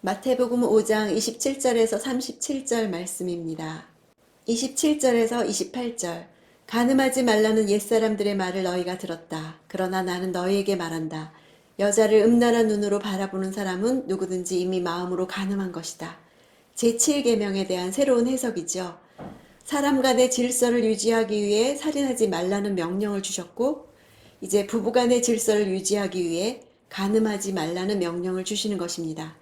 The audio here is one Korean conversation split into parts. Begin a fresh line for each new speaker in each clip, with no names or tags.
마태복음 5장 27절에서 37절 말씀입니다. 27절에서 28절 가늠하지 말라는 옛사람들의 말을 너희가 들었다. 그러나 나는 너희에게 말한다. 여자를 음란한 눈으로 바라보는 사람은 누구든지 이미 마음으로 가늠한 것이다. 제7계명에 대한 새로운 해석이죠. 사람 간의 질서를 유지하기 위해 살인하지 말라는 명령을 주셨고 이제 부부 간의 질서를 유지하기 위해 가늠하지 말라는 명령을 주시는 것입니다.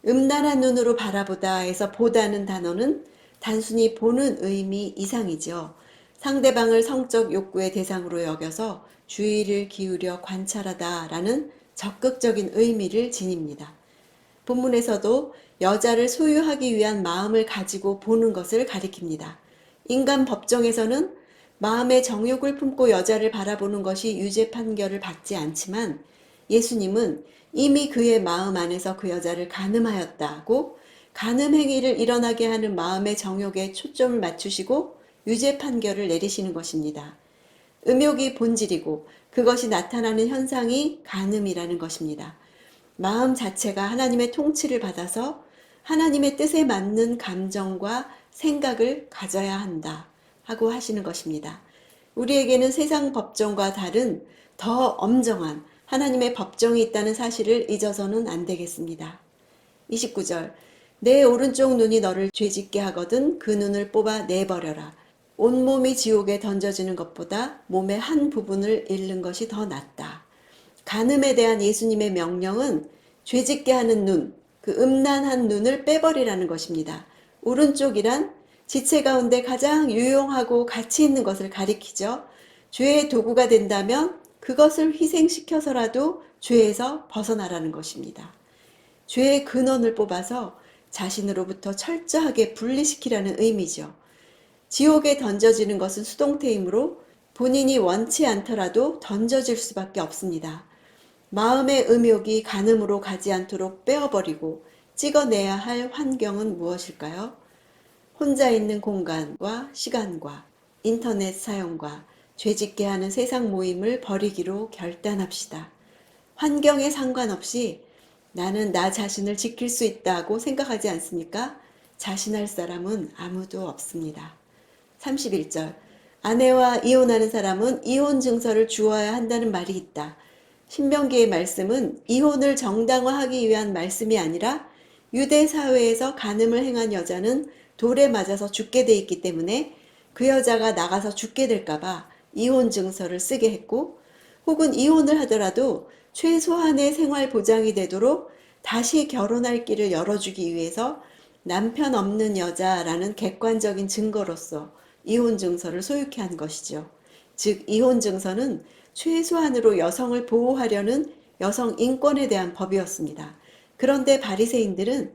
음란한 눈으로 바라보다에서 보다는 단어는 단순히 보는 의미 이상이죠. 상대방을 성적 욕구의 대상으로 여겨서 주의를 기울여 관찰하다라는 적극적인 의미를 지닙니다. 본문에서도 여자를 소유하기 위한 마음을 가지고 보는 것을 가리킵니다. 인간 법정에서는 마음의 정욕을 품고 여자를 바라보는 것이 유죄 판결을 받지 않지만 예수님은 이미 그의 마음 안에서 그 여자를 간음하였다고 간음 행위를 일어나게 하는 마음의 정욕에 초점을 맞추시고 유죄 판결을 내리시는 것입니다. 음욕이 본질이고 그것이 나타나는 현상이 간음이라는 것입니다. 마음 자체가 하나님의 통치를 받아서 하나님의 뜻에 맞는 감정과 생각을 가져야 한다 하고 하시는 것입니다. 우리에게는 세상 법정과 다른 더 엄정한 하나님의 법정이 있다는 사실을 잊어서는 안 되겠습니다. 29절 내 오른쪽 눈이 너를 죄짓게 하거든 그 눈을 뽑아 내버려라. 온몸이 지옥에 던져지는 것보다 몸의 한 부분을 잃는 것이 더 낫다. 간음에 대한 예수님의 명령은 죄짓게 하는 눈, 그 음란한 눈을 빼버리라는 것입니다. 오른쪽이란 지체 가운데 가장 유용하고 가치 있는 것을 가리키죠. 죄의 도구가 된다면 그것을 희생시켜서라도 죄에서 벗어나라는 것입니다. 죄의 근원을 뽑아서 자신으로부터 철저하게 분리시키라는 의미죠. 지옥에 던져지는 것은 수동태이므로 본인이 원치 않더라도 던져질 수밖에 없습니다. 마음의 음욕이 간음으로 가지 않도록 빼어버리고 찍어내야 할 환경은 무엇일까요? 혼자 있는 공간과 시간과 인터넷 사용과 죄짓게 하는 세상 모임을 버리기로 결단합시다. 환경에 상관없이 나는 나 자신을 지킬 수 있다고 생각하지 않습니까? 자신할 사람은 아무도 없습니다. 31절 아내와 이혼하는 사람은 이혼 증서를 주어야 한다는 말이 있다. 신명기의 말씀은 이혼을 정당화하기 위한 말씀이 아니라 유대 사회에서 간음을 행한 여자는 돌에 맞아서 죽게 돼 있기 때문에 그 여자가 나가서 죽게 될까봐 이혼 증서를 쓰게 했고 혹은 이혼을 하더라도 최소한의 생활 보장이 되도록 다시 결혼할 길을 열어주기 위해서 남편 없는 여자라는 객관적인 증거로서 이혼 증서를 소유케 한 것이죠. 즉 이혼 증서는 최소한으로 여성을 보호하려는 여성 인권에 대한 법이었습니다. 그런데 바리새인들은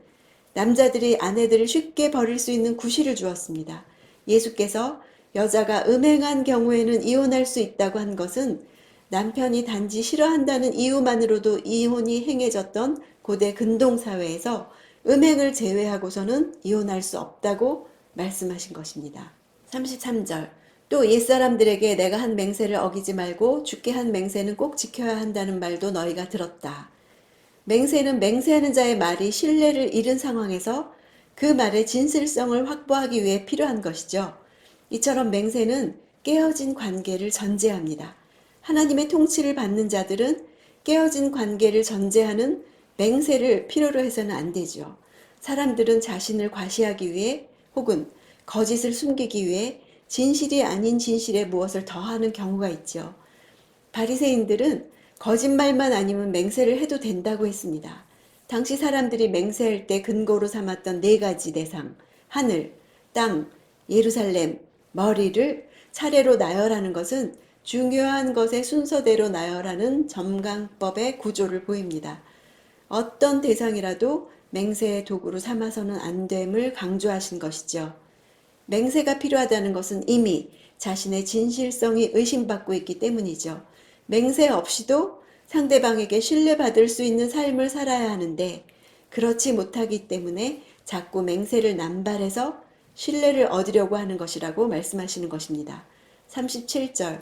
남자들이 아내들을 쉽게 버릴 수 있는 구실을 주었습니다. 예수께서 여자가 음행한 경우에는 이혼할 수 있다고 한 것은 남편이 단지 싫어한다는 이유만으로도 이혼이 행해졌던 고대 근동사회에서 음행을 제외하고서는 이혼할 수 없다고 말씀하신 것입니다. 33절 또 옛사람들에게 내가 한 맹세를 어기지 말고 주께 한 맹세는 꼭 지켜야 한다는 말도 너희가 들었다. 맹세는 맹세하는 자의 말이 신뢰를 잃은 상황에서 그 말의 진실성을 확보하기 위해 필요한 것이죠. 이처럼 맹세는 깨어진 관계를 전제합니다. 하나님의 통치를 받는 자들은 깨어진 관계를 전제하는 맹세를 필요로 해서는 안 되죠. 사람들은 자신을 과시하기 위해 혹은 거짓을 숨기기 위해 진실이 아닌 진실에 무엇을 더하는 경우가 있죠. 바리새인들은 거짓말만 아니면 맹세를 해도 된다고 했습니다. 당시 사람들이 맹세할 때 근거로 삼았던 네 가지 대상, 하늘, 땅, 예루살렘, 머리를 차례로 나열하는 것은 중요한 것의 순서대로 나열하는 점강법의 구조를 보입니다. 어떤 대상이라도 맹세의 도구로 삼아서는 안 됨을 강조하신 것이죠. 맹세가 필요하다는 것은 이미 자신의 진실성이 의심받고 있기 때문이죠. 맹세 없이도 상대방에게 신뢰받을 수 있는 삶을 살아야 하는데 그렇지 못하기 때문에 자꾸 맹세를 남발해서 신뢰를 얻으려고 하는 것이라고 말씀하시는 것입니다. 37절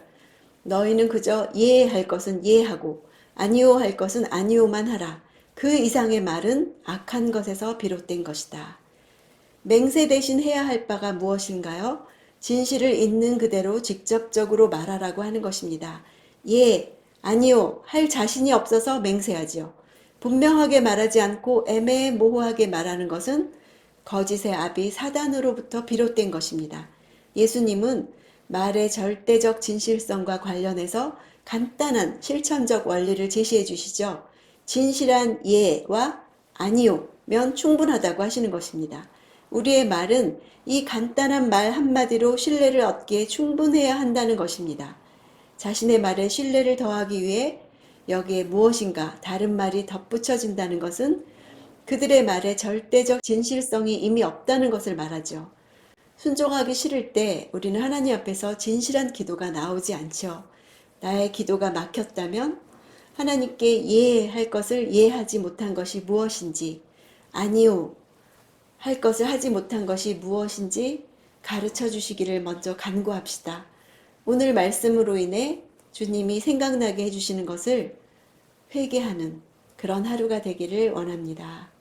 너희는 그저 예할 것은 예하고 아니오 할 것은 아니오만 하라. 그 이상의 말은 악한 것에서 비롯된 것이다. 맹세 대신 해야 할 바가 무엇인가요? 진실을 있는 그대로 직접적으로 말하라고 하는 것입니다. 예, 아니요 할 자신이 없어서 맹세하지요. 분명하게 말하지 않고 애매모호하게 말하는 것은 거짓의 아비 사단으로부터 비롯된 것입니다. 예수님은 말의 절대적 진실성과 관련해서 간단한 실천적 원리를 제시해 주시죠. 진실한 예와 아니요면 충분하다고 하시는 것입니다. 우리의 말은 이 간단한 말 한마디로 신뢰를 얻기에 충분해야 한다는 것입니다. 자신의 말에 신뢰를 더하기 위해 여기에 무엇인가 다른 말이 덧붙여진다는 것은 그들의 말에 절대적 진실성이 이미 없다는 것을 말하죠. 순종하기 싫을 때 우리는 하나님 앞에서 진실한 기도가 나오지 않죠. 나의 기도가 막혔다면 하나님께 예할 것을 예하지 못한 것이 무엇인지, 아니요 할 것을 하지 못한 것이 무엇인지 가르쳐 주시기를 먼저 간구합시다. 오늘 말씀으로 인해 주님이 생각나게 해주시는 것을 회개하는 그런 하루가 되기를 원합니다.